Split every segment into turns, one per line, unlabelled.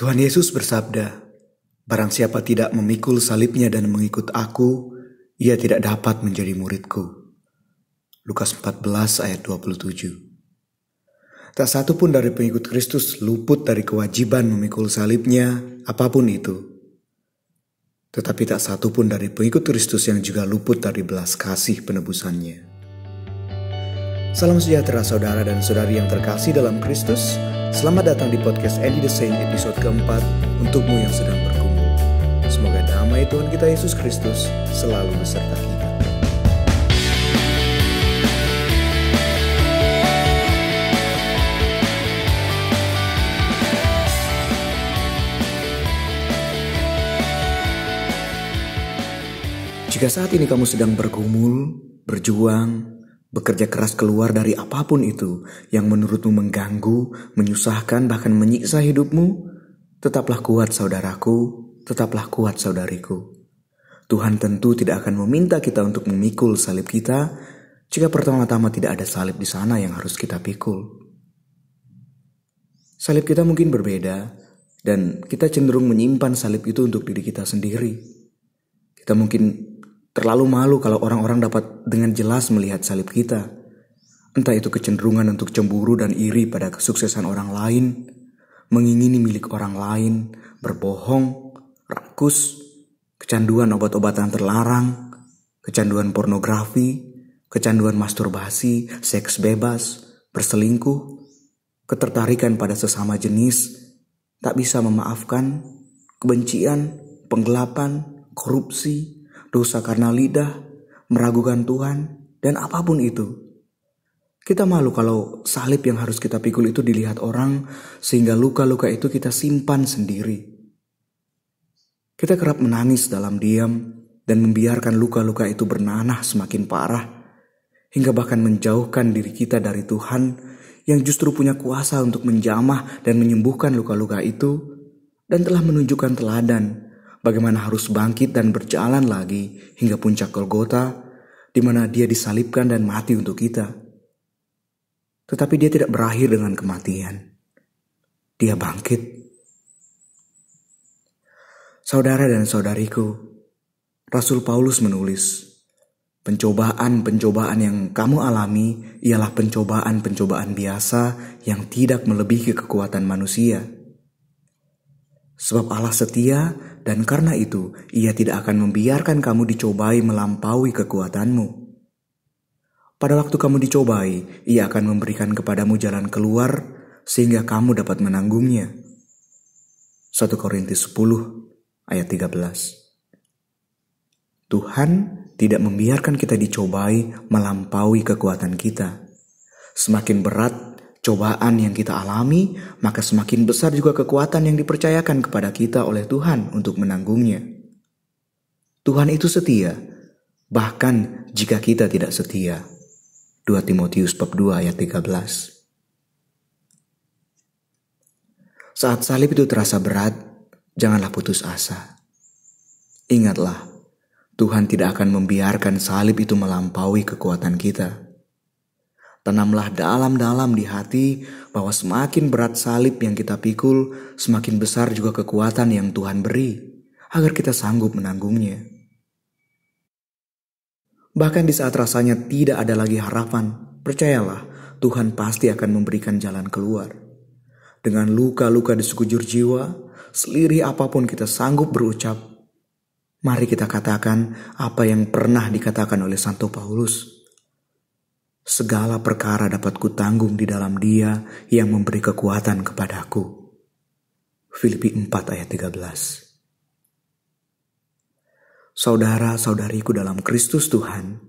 Tuhan Yesus bersabda, "Barang siapa tidak memikul salibnya dan mengikut aku, ia tidak dapat menjadi muridku." Lukas 14 ayat 27. Tak satu pun dari pengikut Kristus luput dari kewajiban memikul salibnya, apapun itu. Tetapi tak satu pun dari pengikut Kristus yang juga luput dari belas kasih penebusannya. Salam sejahtera saudara dan saudari yang terkasih dalam Kristus. Selamat datang di podcast Andy the Saint episode keempat untukmu yang sedang bergumul. Semoga damai Tuhan kita Yesus Kristus selalu beserta kita. Jika saat ini kamu sedang bergumul, berjuang, bekerja keras keluar dari apapun itu yang menurutmu mengganggu, menyusahkan, bahkan menyiksa hidupmu, tetaplah kuat saudaraku, tetaplah kuat saudariku. Tuhan tentu tidak akan meminta kita untuk memikul salib kita jika pertama-tama tidak ada salib di sana yang harus kita pikul. Salib kita mungkin berbeda dan kita cenderung menyimpan salib itu untuk diri kita sendiri. Kita mungkin terlalu malu kalau orang-orang dapat dengan jelas melihat salib kita. Entah itu kecenderungan untuk cemburu dan iri pada kesuksesan orang lain, mengingini milik orang lain, berbohong, rakus, kecanduan obat-obatan terlarang, kecanduan pornografi, kecanduan masturbasi, seks bebas, berselingkuh, ketertarikan pada sesama jenis, tak bisa memaafkan, kebencian, penggelapan, korupsi, dosa karena lidah, meragukan Tuhan, dan apapun itu. Kita malu kalau salib yang harus kita pikul itu dilihat orang, sehingga luka-luka itu kita simpan sendiri. Kita kerap menangis dalam diam, dan membiarkan luka-luka itu bernanah semakin parah, hingga bahkan menjauhkan diri kita dari Tuhan, yang justru punya kuasa untuk menjamah dan menyembuhkan luka-luka itu, dan telah menunjukkan teladan bagaimana harus bangkit dan berjalan lagi hingga puncak Golgota, di mana Dia disalibkan dan mati untuk kita. Tetapi Dia tidak berakhir dengan kematian. Dia bangkit. Saudara dan saudariku, Rasul Paulus menulis, "Pencobaan-pencobaan yang kamu alami ialah pencobaan-pencobaan biasa yang tidak melebihi kekuatan manusia. Sebab Allah setia, dan karena itu Ia tidak akan membiarkan kamu dicobai melampaui kekuatanmu. Pada waktu kamu dicobai, Ia akan memberikan kepadamu jalan keluar sehingga kamu dapat menanggungnya." 1 Korintus 10 ayat 13. Tuhan tidak membiarkan kita dicobai melampaui kekuatan kita. Semakin berat cobaan yang kita alami, maka semakin besar juga kekuatan yang dipercayakan kepada kita oleh Tuhan untuk menanggungnya. Tuhan itu setia, bahkan jika kita tidak setia. 2 Timotius bab 2 ayat 13. Saat salib itu terasa berat, janganlah putus asa. Ingatlah, Tuhan tidak akan membiarkan salib itu melampaui kekuatan kita. Tanamlah dalam-dalam di hati bahwa semakin berat salib yang kita pikul, semakin besar juga kekuatan yang Tuhan beri, agar kita sanggup menanggungnya. Bahkan di saat rasanya tidak ada lagi harapan, percayalah, Tuhan pasti akan memberikan jalan keluar. Dengan luka-luka di sekujur jiwa, selirih apapun kita sanggup berucap, mari kita katakan apa yang pernah dikatakan oleh Santo Paulus. Segala perkara dapat kutanggung di dalam Dia yang memberi kekuatan kepadaku. Filipi 4 ayat 13. Saudara-saudariku dalam Kristus Tuhan,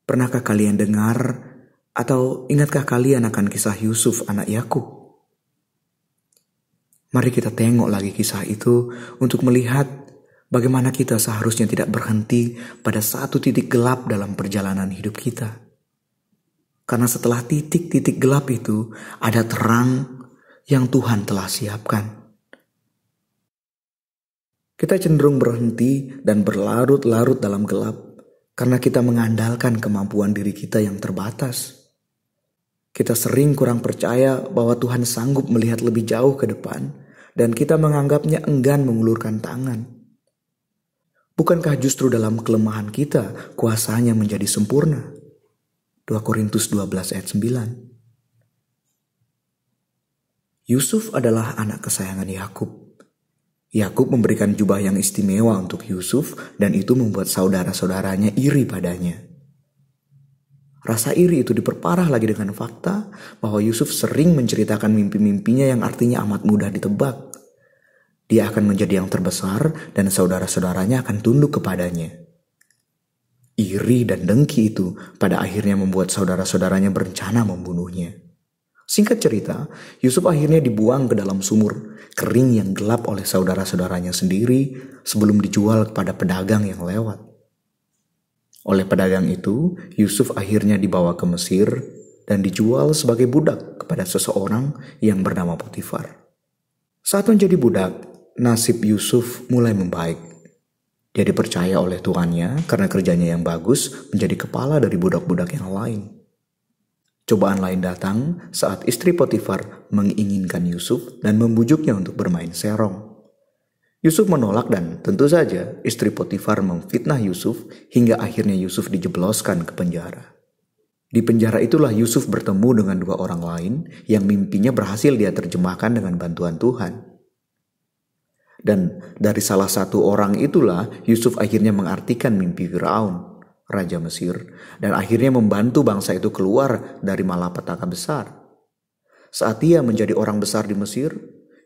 pernahkah kalian dengar atau ingatkah kalian akan kisah Yusuf anak Yakub? Mari kita tengok lagi kisah itu untuk melihat bagaimana kita seharusnya tidak berhenti pada satu titik gelap dalam perjalanan hidup kita. Karena setelah titik-titik gelap itu, ada terang yang Tuhan telah siapkan. Kita cenderung berhenti dan berlarut-larut dalam gelap karena kita mengandalkan kemampuan diri kita yang terbatas. Kita sering kurang percaya bahwa Tuhan sanggup melihat lebih jauh ke depan dan kita menganggapnya enggan mengulurkan tangan. Bukankah justru dalam kelemahan kita kuasanya menjadi sempurna? 2 Korintus 12 ayat 9. Yusuf adalah anak kesayangan Yakub. Yakub memberikan jubah yang istimewa untuk Yusuf dan itu membuat saudara-saudaranya iri padanya. Rasa iri itu diperparah lagi dengan fakta bahwa Yusuf sering menceritakan mimpi-mimpinya yang artinya amat mudah ditebak. Dia akan menjadi yang terbesar dan saudara-saudaranya akan tunduk kepadanya. Iri dan dengki itu pada akhirnya membuat saudara-saudaranya berencana membunuhnya. Singkat cerita, Yusuf akhirnya dibuang ke dalam sumur kering yang gelap oleh saudara-saudaranya sendiri sebelum dijual kepada pedagang yang lewat. Oleh pedagang itu, Yusuf akhirnya dibawa ke Mesir dan dijual sebagai budak kepada seseorang yang bernama Potifar. Saat menjadi budak, nasib Yusuf mulai membaik. Dia dipercaya oleh tuannya karena kerjanya yang bagus menjadi kepala dari budak-budak yang lain. Cobaan lain datang saat istri Potifar menginginkan Yusuf dan membujuknya untuk bermain serong. Yusuf menolak dan tentu saja istri Potifar memfitnah Yusuf hingga akhirnya Yusuf dijebloskan ke penjara. Di penjara itulah Yusuf bertemu dengan 2 orang lain yang mimpinya berhasil dia terjemahkan dengan bantuan Tuhan. Dan dari salah satu orang itulah Yusuf akhirnya mengartikan mimpi Firaun, Raja Mesir, dan akhirnya membantu bangsa itu keluar dari malapetaka besar. Saat dia menjadi orang besar di Mesir,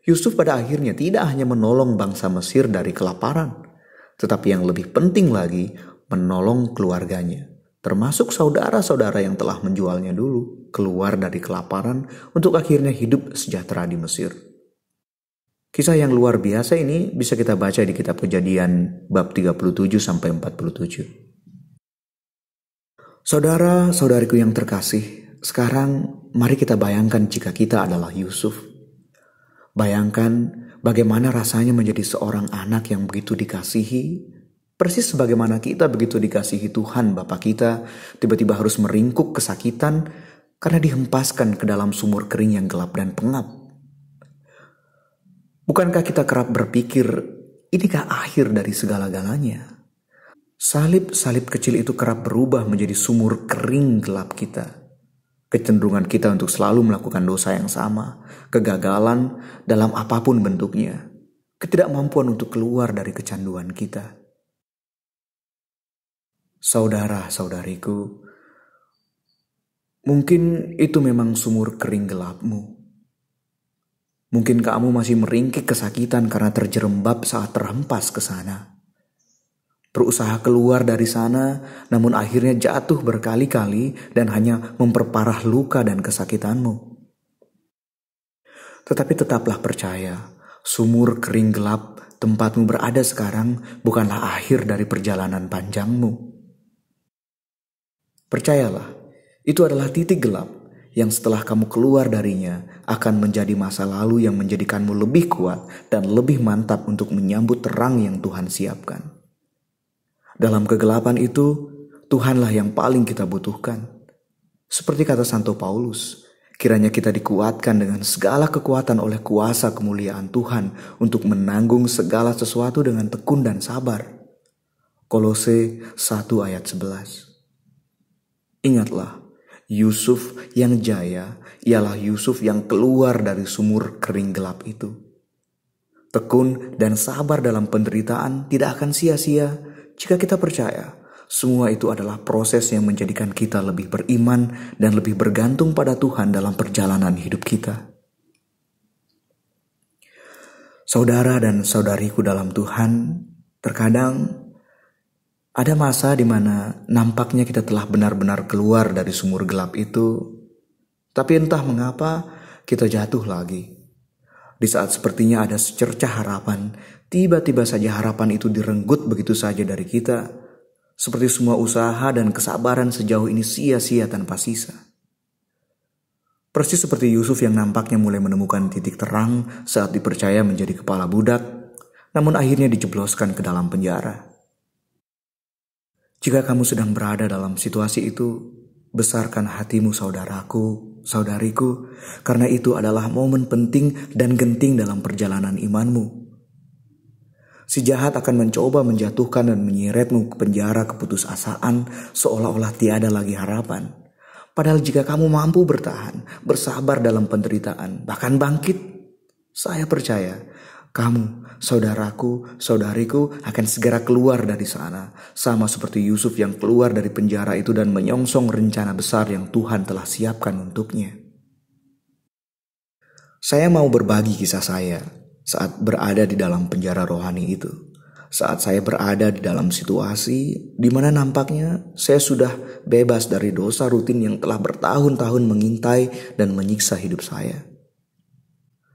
Yusuf pada akhirnya tidak hanya menolong bangsa Mesir dari kelaparan, tetapi yang lebih penting lagi menolong keluarganya, termasuk saudara-saudara yang telah menjualnya dulu keluar dari kelaparan untuk akhirnya hidup sejahtera di Mesir. Kisah yang luar biasa ini bisa kita baca di kitab Kejadian bab 37-47. Saudara-saudariku yang terkasih, sekarang mari kita bayangkan jika kita adalah Yusuf. Bayangkan bagaimana rasanya menjadi seorang anak yang begitu dikasihi, persis sebagaimana kita begitu dikasihi Tuhan Bapa kita, tiba-tiba harus meringkuk kesakitan karena dihempaskan ke dalam sumur kering yang gelap dan pengap. Bukankah kita kerap berpikir, inikah akhir dari segala-galanya? Salib-salib kecil itu kerap berubah menjadi sumur kering gelap kita. Kecenderungan kita untuk selalu melakukan dosa yang sama, kegagalan dalam apapun bentuknya, ketidakmampuan untuk keluar dari kecanduan kita. Saudara-saudariku, mungkin itu memang sumur kering gelapmu. Mungkin kamu masih meringkik kesakitan karena terjerembab saat terhempas ke sana. Berusaha keluar dari sana, namun akhirnya jatuh berkali-kali dan hanya memperparah luka dan kesakitanmu. Tetapi tetaplah percaya, sumur kering gelap tempatmu berada sekarang bukanlah akhir dari perjalanan panjangmu. Percayalah, itu adalah titik gelap yang setelah kamu keluar darinya akan menjadi masa lalu yang menjadikanmu lebih kuat dan lebih mantap untuk menyambut terang yang Tuhan siapkan. Dalam kegelapan itu, Tuhanlah yang paling kita butuhkan. Seperti kata Santo Paulus, kiranya kita dikuatkan dengan segala kekuatan oleh kuasa kemuliaan Tuhan untuk menanggung segala sesuatu dengan tekun dan sabar. Kolose 1 ayat 11. Ingatlah, Yusuf yang jaya ialah Yusuf yang keluar dari sumur kering gelap itu. Tekun dan sabar dalam penderitaan tidak akan sia-sia jika kita percaya semua itu adalah proses yang menjadikan kita lebih beriman dan lebih bergantung pada Tuhan dalam perjalanan hidup kita. Saudara dan saudariku dalam Tuhan, terkadang ada masa di mana nampaknya kita telah benar-benar keluar dari sumur gelap itu, tapi entah mengapa kita jatuh lagi. Di saat sepertinya ada secercah harapan, tiba-tiba saja harapan itu direnggut begitu saja dari kita, seperti semua usaha dan kesabaran sejauh ini sia-sia tanpa sisa. Persis seperti Yusuf yang nampaknya mulai menemukan titik terang saat dipercaya menjadi kepala budak, namun akhirnya dijebloskan ke dalam penjara. Jika kamu sedang berada dalam situasi itu, Besarkan hatimu saudaraku, saudariku, karena itu adalah momen penting dan genting dalam perjalanan imanmu. Si jahat akan mencoba menjatuhkan dan menyeretmu ke penjara keputusasaan seolah-olah tiada lagi harapan. Padahal jika kamu mampu bertahan, bersabar dalam penderitaan, bahkan bangkit, saya percaya kamu, saudaraku, saudariku akan segera keluar dari sana. Sama seperti Yusuf yang keluar dari penjara itu dan menyongsong rencana besar yang Tuhan telah siapkan untuknya. Saya mau berbagi kisah saya saat berada di dalam penjara rohani itu. Saat saya berada di dalam situasi di mana nampaknya saya sudah bebas dari dosa rutin yang telah bertahun-tahun mengintai dan menyiksa hidup saya.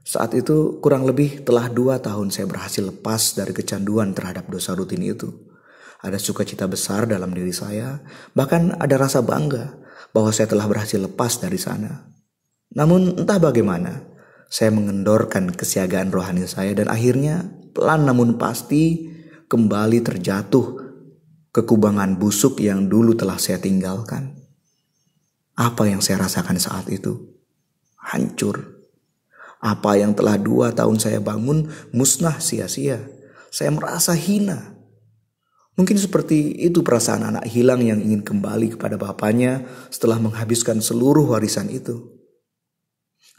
Saat itu kurang lebih telah 2 tahun saya berhasil lepas dari kecanduan terhadap dosa rutin itu. Ada sukacita besar dalam diri saya, bahkan ada rasa bangga bahwa saya telah berhasil lepas dari sana. Namun entah bagaimana, saya mengendorkan kesiagaan rohani saya dan akhirnya pelan namun pasti kembali terjatuh ke kubangan busuk yang dulu telah saya tinggalkan. Apa yang saya rasakan saat itu? Hancur. Apa yang telah 2 tahun saya bangun musnah sia-sia. Saya merasa hina. Mungkin seperti itu perasaan anak hilang yang ingin kembali kepada bapaknya setelah menghabiskan seluruh warisan itu.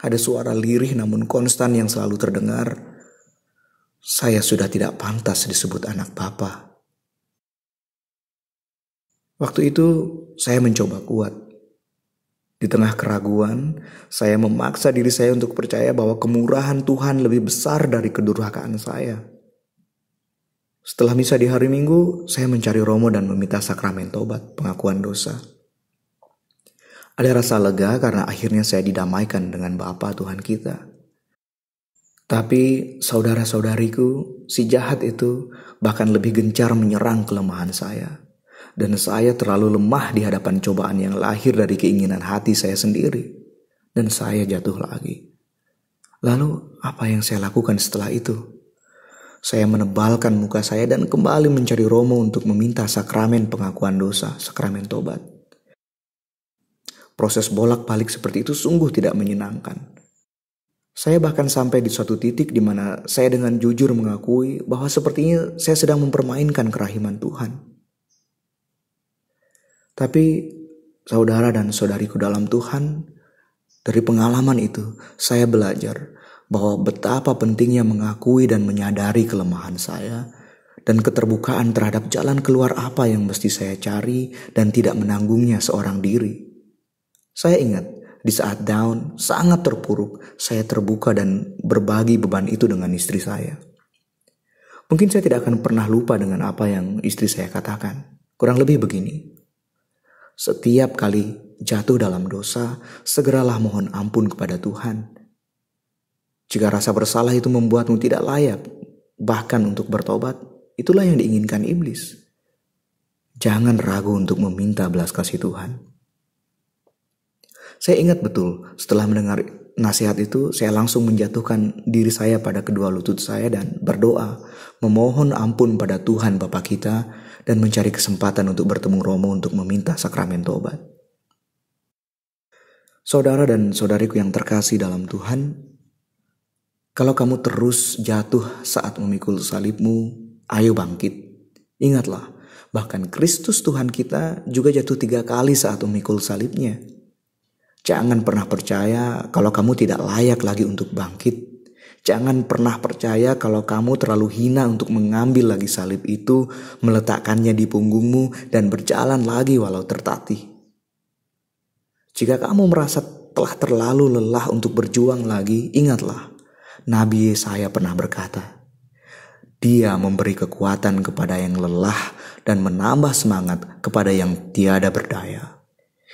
Ada suara lirih namun konstan yang selalu terdengar. Saya sudah tidak pantas disebut anak papa. Waktu itu saya mencoba kuat. Di tengah keraguan, saya memaksa diri saya untuk percaya bahwa kemurahan Tuhan lebih besar dari kedurhakaan saya. Setelah misa di hari Minggu, saya mencari Romo dan meminta sakramen tobat, pengakuan dosa. Ada rasa lega karena akhirnya saya didamaikan dengan Bapa Tuhan kita. Tapi saudara-saudariku, si jahat itu bahkan lebih gencar menyerang kelemahan saya. Dan saya terlalu lemah di hadapan cobaan yang lahir dari keinginan hati saya sendiri. Dan saya jatuh lagi. Lalu apa yang saya lakukan setelah itu? Saya menebalkan muka saya dan kembali mencari Romo untuk meminta sakramen pengakuan dosa, sakramen tobat. Proses bolak-balik seperti itu sungguh tidak menyenangkan. Saya bahkan sampai di suatu titik di mana saya dengan jujur mengakui bahwa sepertinya saya sedang mempermainkan kerahiman Tuhan. Tapi saudara dan saudariku dalam Tuhan, dari pengalaman itu saya belajar bahwa betapa pentingnya mengakui dan menyadari kelemahan saya dan keterbukaan terhadap jalan keluar apa yang mesti saya cari dan tidak menanggungnya seorang diri. Saya ingat di saat down, sangat terpuruk, saya terbuka dan berbagi beban itu dengan istri saya. Mungkin saya tidak akan pernah lupa dengan apa yang istri saya katakan. Kurang lebih begini. Setiap kali jatuh dalam dosa, segeralah mohon ampun kepada Tuhan. Jika rasa bersalah itu membuatmu tidak layak, bahkan untuk bertobat, itulah yang diinginkan iblis. Jangan ragu untuk meminta belas kasih Tuhan. Saya ingat betul, setelah mendengar nasihat itu, saya langsung menjatuhkan diri saya pada kedua lutut saya dan berdoa, memohon ampun pada Tuhan Bapa kita, dan mencari kesempatan untuk bertemu Romo untuk meminta sakramen tobat. Saudara dan saudariku yang terkasih dalam Tuhan, kalau kamu terus jatuh saat memikul salibmu, ayo bangkit. Ingatlah, bahkan Kristus Tuhan kita juga jatuh 3 kali saat memikul salibnya. Jangan pernah percaya kalau kamu tidak layak lagi untuk bangkit. Jangan pernah percaya kalau kamu terlalu hina untuk mengambil lagi salib itu, meletakkannya di punggungmu dan berjalan lagi walau tertatih. Jika kamu merasa telah terlalu lelah untuk berjuang lagi, ingatlah, Nabi Yesaya pernah berkata, Dia memberi kekuatan kepada yang lelah dan menambah semangat kepada yang tiada berdaya.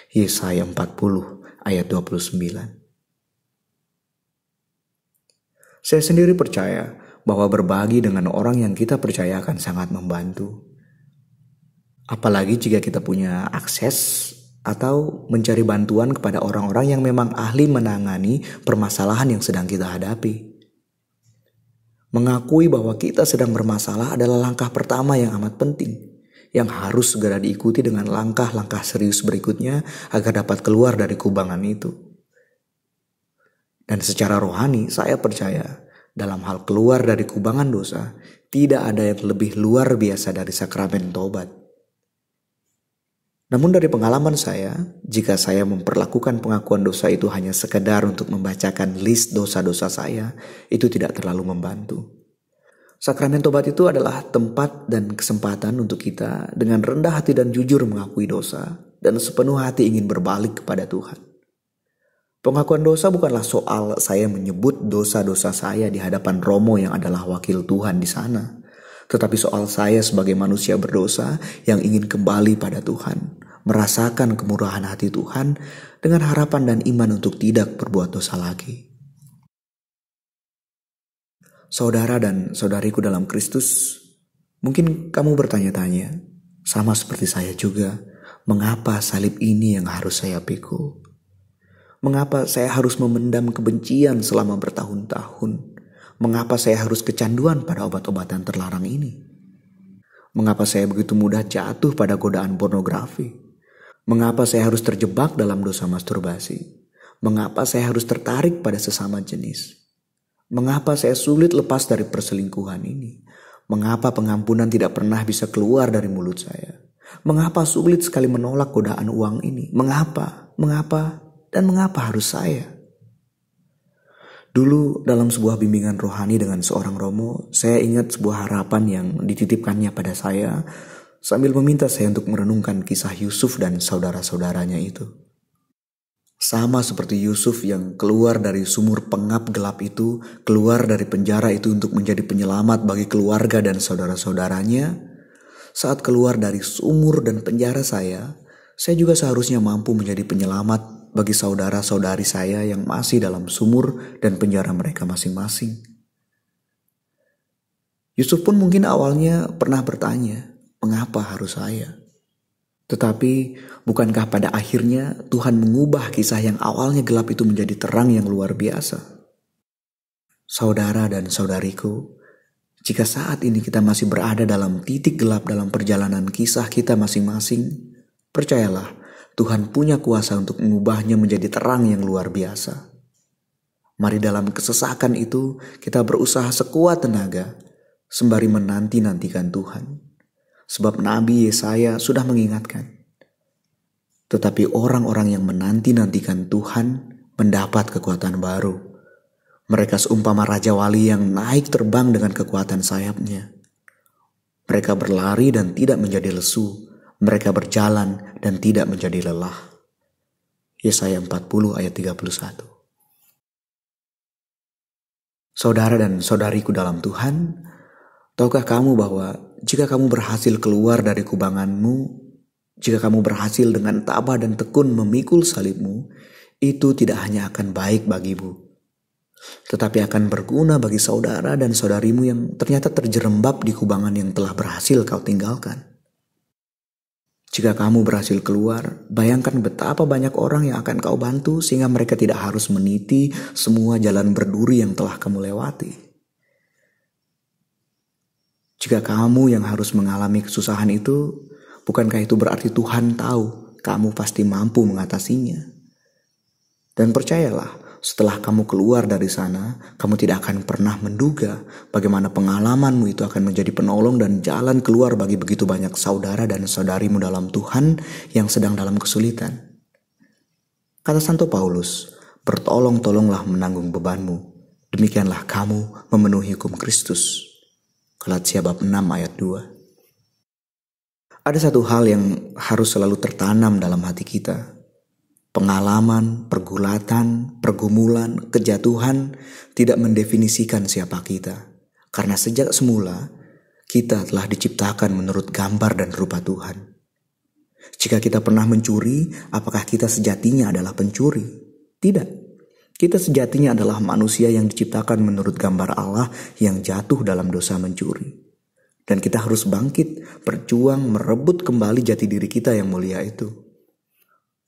Yesaya 40 ayat 29. Saya sendiri percaya bahwa berbagi dengan orang yang kita percaya akan sangat membantu. Apalagi jika kita punya akses atau mencari bantuan kepada orang-orang yang memang ahli menangani permasalahan yang sedang kita hadapi. Mengakui bahwa kita sedang bermasalah adalah langkah pertama yang amat penting. yang harus segera diikuti dengan langkah-langkah serius berikutnya agar dapat keluar dari kubangan itu. Dan secara rohani saya percaya dalam hal keluar dari kubangan dosa tidak ada yang lebih luar biasa dari sakramen tobat. Namun dari pengalaman saya, jika saya memperlakukan pengakuan dosa itu hanya sekedar untuk membacakan list dosa-dosa saya, itu tidak terlalu membantu. Sakramen tobat itu adalah tempat dan kesempatan untuk kita dengan rendah hati dan jujur mengakui dosa dan sepenuh hati ingin berbalik kepada Tuhan. Pengakuan dosa bukanlah soal saya menyebut dosa-dosa saya di hadapan Romo yang adalah wakil Tuhan di sana, tetapi soal saya sebagai manusia berdosa yang ingin kembali pada Tuhan, merasakan kemurahan hati Tuhan dengan harapan dan iman untuk tidak berbuat dosa lagi. Saudara dan saudariku dalam Kristus, mungkin kamu bertanya-tanya, sama seperti saya juga, mengapa salib ini yang harus saya pikul? Mengapa saya harus memendam kebencian selama bertahun-tahun? Mengapa saya harus kecanduan pada obat-obatan terlarang ini? Mengapa saya begitu mudah jatuh pada godaan pornografi? Mengapa saya harus terjebak dalam dosa masturbasi? Mengapa saya harus tertarik pada sesama jenis? Mengapa saya sulit lepas dari perselingkuhan ini? Mengapa pengampunan tidak pernah bisa keluar dari mulut saya? Mengapa sulit sekali menolak godaan uang ini? Mengapa? Dan mengapa harus saya? Dulu dalam sebuah bimbingan rohani dengan seorang romo, saya ingat sebuah harapan yang dititipkannya pada saya sambil meminta saya untuk merenungkan kisah Yusuf dan saudara-saudaranya itu. Sama seperti Yusuf yang keluar dari sumur pengap gelap itu, keluar dari penjara itu untuk menjadi penyelamat bagi keluarga dan saudara-saudaranya. Saat keluar dari sumur dan penjara saya juga seharusnya mampu menjadi penyelamat bagi saudara-saudari saya yang masih dalam sumur dan penjara mereka masing-masing. Yusuf pun mungkin awalnya pernah bertanya, mengapa harus saya? Tetapi bukankah pada akhirnya Tuhan mengubah kisah yang awalnya gelap itu menjadi terang yang luar biasa? Saudara dan saudariku, jika saat ini kita masih berada dalam titik gelap dalam perjalanan kisah kita masing-masing, percayalah Tuhan punya kuasa untuk mengubahnya menjadi terang yang luar biasa. Mari dalam kesesakan itu kita berusaha sekuat tenaga sembari menanti-nantikan Tuhan. Sebab Nabi Yesaya sudah mengingatkan. Tetapi orang-orang yang menanti-nantikan Tuhan mendapat kekuatan baru. Mereka seumpama Raja Wali yang naik terbang dengan kekuatan sayapnya. Mereka berlari dan tidak menjadi lesu. Mereka berjalan dan tidak menjadi lelah. Yesaya 40 ayat 31. Saudara dan saudariku dalam Tuhan, tahukah kamu bahwa jika kamu berhasil keluar dari kubanganmu, jika kamu berhasil dengan tabah dan tekun memikul salibmu, itu tidak hanya akan baik bagimu, tetapi akan berguna bagi saudara dan saudarimu yang ternyata terjerembab di kubangan yang telah berhasil kau tinggalkan. Jika kamu berhasil keluar, bayangkan betapa banyak orang yang akan kau bantu sehingga mereka tidak harus meniti semua jalan berduri yang telah kamu lewati. Jika kamu yang harus mengalami kesusahan itu, bukankah itu berarti Tuhan tahu kamu pasti mampu mengatasinya? Dan percayalah, setelah kamu keluar dari sana, kamu tidak akan pernah menduga bagaimana pengalamanmu itu akan menjadi penolong dan jalan keluar bagi begitu banyak saudara dan saudarimu dalam Tuhan yang sedang dalam kesulitan. Kata Santo Paulus, bertolong-tolonglah menanggung bebanmu, demikianlah kamu memenuhi hukum Kristus. Galatia bab 6 ayat 2. Ada satu hal yang harus selalu tertanam dalam hati kita. Pengalaman, pergulatan, pergumulan, kejatuhan tidak mendefinisikan siapa kita. Karena sejak semula, kita telah diciptakan menurut gambar dan rupa Tuhan. Jika kita pernah mencuri, apakah kita sejatinya adalah pencuri? Tidak. Kita sejatinya adalah manusia yang diciptakan menurut gambar Allah yang jatuh dalam dosa mencuri. Dan kita harus bangkit, berjuang, merebut kembali jati diri kita yang mulia itu.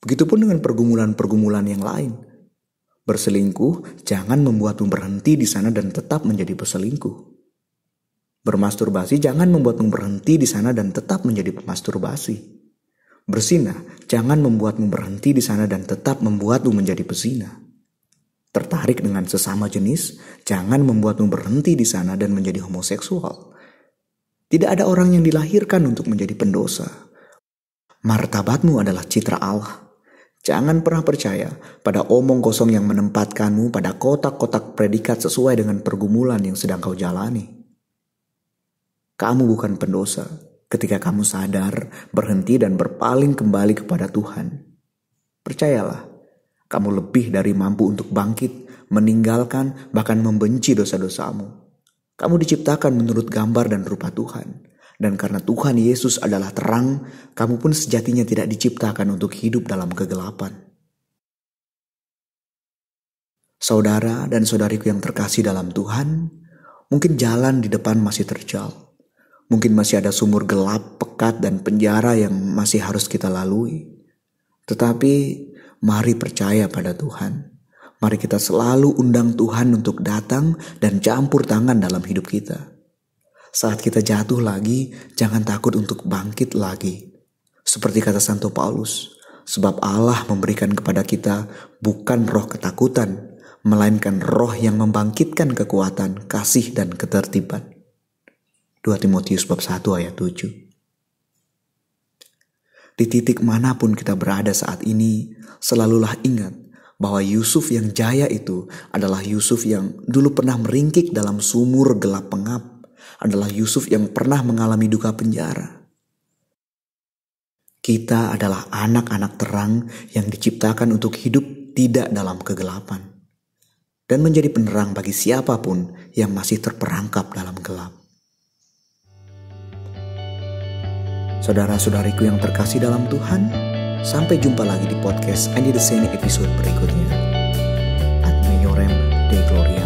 Begitupun dengan pergumulan-pergumulan yang lain. Berselingkuh jangan membuatmu berhenti di sana dan tetap menjadi peselingkuh. Bermasturbasi jangan membuatmu berhenti di sana dan tetap menjadi pemasturbasi. Bersinah jangan membuatmu berhenti di sana dan tetap membuatmu menjadi pezina. Tertarik dengan sesama jenis jangan membuatmu berhenti di sana dan menjadi homoseksual. Tidak ada orang yang dilahirkan untuk menjadi pendosa. Martabatmu adalah citra Allah. Jangan pernah percaya pada omong kosong yang menempatkanmu pada kotak-kotak predikat sesuai dengan pergumulan yang sedang kau jalani. Kamu bukan pendosa ketika kamu sadar, berhenti dan berpaling kembali kepada Tuhan. Percayalah, kamu lebih dari mampu untuk bangkit, meninggalkan, bahkan membenci dosa-dosamu. Kamu diciptakan menurut gambar dan rupa Tuhan. Dan karena Tuhan Yesus adalah terang, kamu pun sejatinya tidak diciptakan untuk hidup dalam kegelapan. Saudara dan saudariku yang terkasih dalam Tuhan, mungkin jalan di depan masih terjal. Mungkin masih ada sumur gelap, pekat, dan penjara yang masih harus kita lalui. Tetapi mari percaya pada Tuhan. Mari kita selalu undang Tuhan untuk datang dan campur tangan dalam hidup kita. Saat kita jatuh lagi, jangan takut untuk bangkit lagi. Seperti kata Santo Paulus, sebab Allah memberikan kepada kita bukan roh ketakutan, melainkan roh yang membangkitkan kekuatan, kasih, dan ketertiban. 2 Timotius bab 1 ayat 7. Di titik manapun kita berada saat ini, selalulah ingat bahwa Yusuf yang jaya itu adalah Yusuf yang dulu pernah meringkik dalam sumur gelap pengap, adalah Yusuf yang pernah mengalami duka penjara. Kita adalah anak-anak terang yang diciptakan untuk hidup tidak dalam kegelapan dan menjadi penerang bagi siapapun yang masih terperangkap dalam gelap. Saudara-saudariku yang terkasih dalam Tuhan, sampai jumpa lagi di podcast Andi Deseni episode berikutnya. Ad Maiorem Dei Gloria.